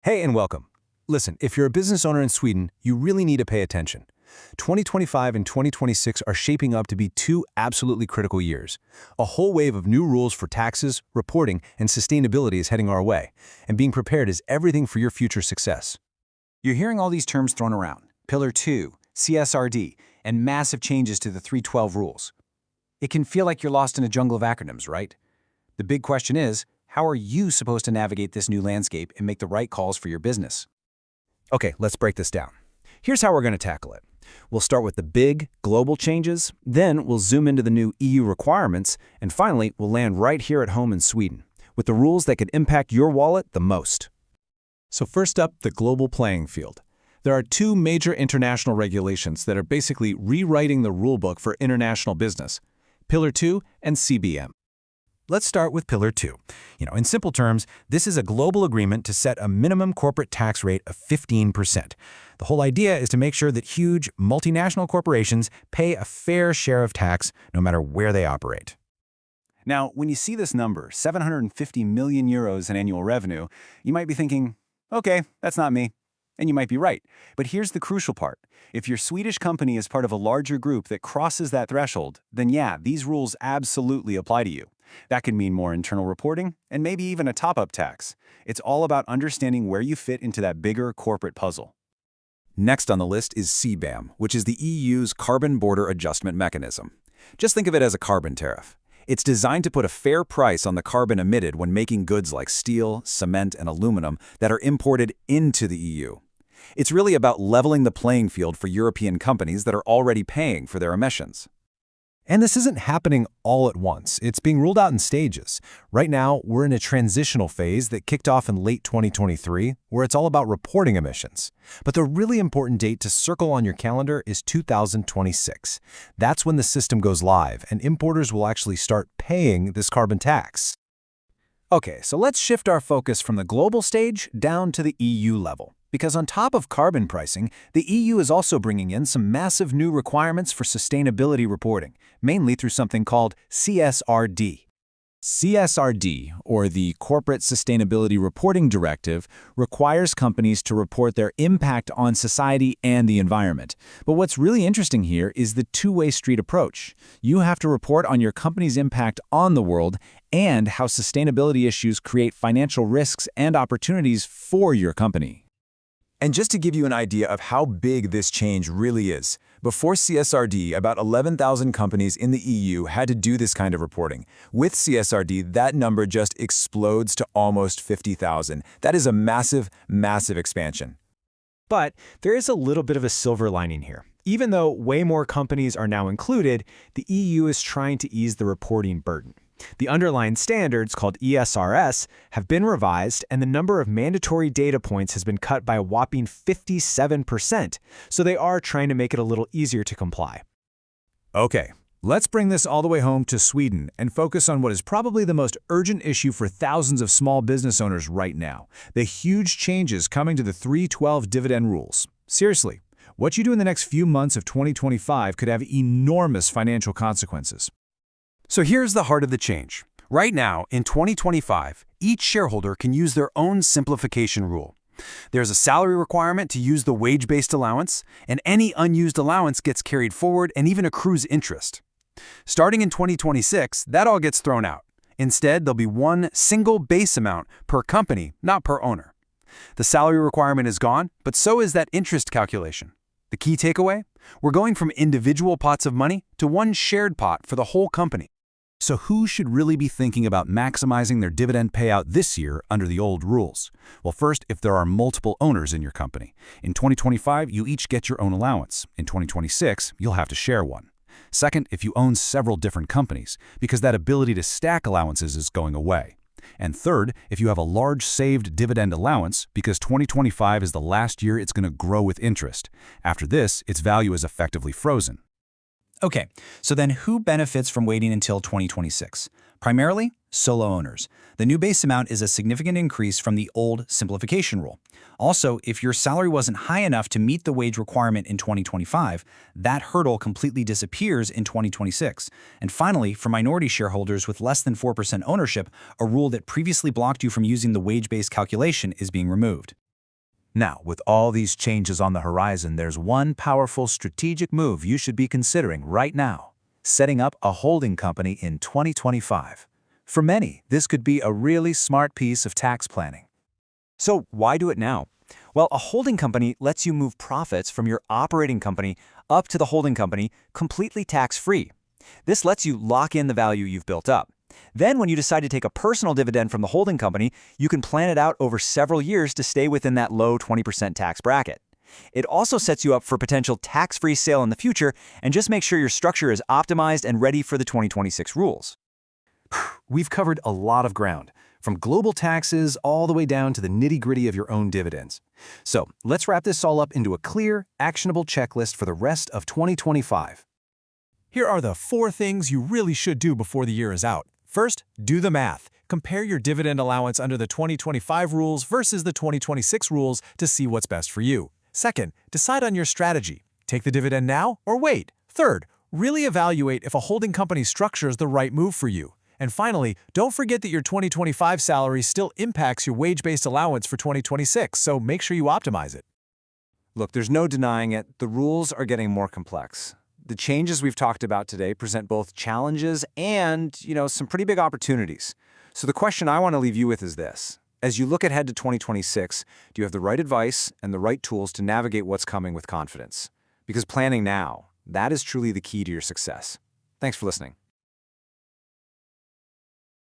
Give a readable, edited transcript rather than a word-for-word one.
Hey and welcome. Listen, if you're a business owner in Sweden, you really need to pay attention. 2025 and 2026 are shaping up to be two absolutely critical years. A whole wave of new rules for taxes, reporting, and sustainability is heading our way, and being prepared is everything for your future success. You're hearing all these terms thrown around: Pillar 2, CSRD, and massive changes to the 312 rules. It can feel like you're lost in a jungle of acronyms, right? The big question is, how are you supposed to navigate this new landscape and make the right calls for your business? Okay, let's break this down. Here's how we're going to tackle it. We'll start with the big, global changes, then we'll zoom into the new EU requirements, and finally, we'll land right here at home in Sweden, with the rules that could impact your wallet the most. So first up, the global playing field. There are two major international regulations that are basically rewriting the rulebook for international business: Pillar 2 and CBAM. Let's start with Pillar 2. In simple terms, this is a global agreement to set a minimum corporate tax rate of 15%. The whole idea is to make sure that huge, multinational corporations pay a fair share of tax no matter where they operate. Now, when you see this number, 750 million euros in annual revenue, you might be thinking, okay, that's not me. And you might be right. But here's the crucial part. If your Swedish company is part of a larger group that crosses that threshold, then yeah, these rules absolutely apply to you. That could mean more internal reporting and maybe even a top-up tax. It's all about understanding where you fit into that bigger corporate puzzle. Next on the list is CBAM, which is the EU's Carbon Border Adjustment Mechanism. Just think of it as a carbon tariff. It's designed to put a fair price on the carbon emitted when making goods like steel, cement, and aluminum that are imported into the EU. It's really about leveling the playing field for European companies that are already paying for their emissions. And this isn't happening all at once. It's being rolled out in stages. Right now, we're in a transitional phase that kicked off in late 2023, where it's all about reporting emissions. But the really important date to circle on your calendar is 2026. That's when the system goes live, and importers will actually start paying this carbon tax. Okay, so let's shift our focus from the global stage down to the EU level. Because on top of carbon pricing, the EU is also bringing in some massive new requirements for sustainability reporting, mainly through something called CSRD. CSRD, or the Corporate Sustainability Reporting Directive, requires companies to report their impact on society and the environment. But what's really interesting here is the two-way street approach. You have to report on your company's impact on the world and how sustainability issues create financial risks and opportunities for your company. And just to give you an idea of how big this change really is, before CSRD, about 11,000 companies in the EU had to do this kind of reporting. With CSRD, that number just explodes to almost 50,000. That is a massive, massive expansion. But there is a little bit of a silver lining here. Even though way more companies are now included, the EU is trying to ease the reporting burden. The underlying standards, called ESRS, have been revised, and the number of mandatory data points has been cut by a whopping 57%, so they are trying to make it a little easier to comply. Okay, let's bring this all the way home to Sweden and focus on what is probably the most urgent issue for thousands of small business owners right now: the huge changes coming to the 312 dividend rules. Seriously, what you do in the next few months of 2025 could have enormous financial consequences. So here's the heart of the change. Right now, in 2025, each shareholder can use their own simplification rule. There's a salary requirement to use the wage-based allowance, and any unused allowance gets carried forward and even accrues interest. Starting in 2026, that all gets thrown out. Instead, there'll be one single base amount per company, not per owner. The salary requirement is gone, but so is that interest calculation. The key takeaway? We're going from individual pots of money to one shared pot for the whole company. So who should really be thinking about maximizing their dividend payout this year under the old rules? Well, first, if there are multiple owners in your company. In 2025, you each get your own allowance. In 2026, you'll have to share one. Second, if you own several different companies, because that ability to stack allowances is going away. And third, if you have a large saved dividend allowance, because 2025 is the last year it's going to grow with interest. After this, its value is effectively frozen. Okay, so then who benefits from waiting until 2026? Primarily, solo owners. The new base amount is a significant increase from the old simplification rule. Also, if your salary wasn't high enough to meet the wage requirement in 2025, that hurdle completely disappears in 2026. And finally, for minority shareholders with less than 4% ownership, a rule that previously blocked you from using the wage-based calculation is being removed. Now, with all these changes on the horizon, there's one powerful strategic move you should be considering right now: setting up a holding company in 2025. For many, this could be a really smart piece of tax planning. So why do it now? Well, a holding company lets you move profits from your operating company up to the holding company completely tax-free. This lets you lock in the value you've built up. Then when you decide to take a personal dividend from the holding company, you can plan it out over several years to stay within that low 20% tax bracket. It also sets you up for potential tax-free sale in the future and just make sure your structure is optimized and ready for the 2026 rules. We've covered a lot of ground, from global taxes all the way down to the nitty-gritty of your own dividends. So let's wrap this all up into a clear, actionable checklist for the rest of 2025. Here are the 4 things you really should do before the year is out. First, do the math. Compare your dividend allowance under the 2025 rules versus the 2026 rules to see what's best for you. Second, decide on your strategy. Take the dividend now or wait. Third, really evaluate if a holding company structure is the right move for you. And finally, don't forget that your 2025 salary still impacts your wage-based allowance for 2026, so make sure you optimize it. Look, there's no denying it. The rules are getting more complex. The changes we've talked about today present both challenges and, some pretty big opportunities. So the question I want to leave you with is this: as you look ahead to 2026, do you have the right advice and the right tools to navigate what's coming with confidence? Because planning now, that is truly the key to your success. Thanks for listening.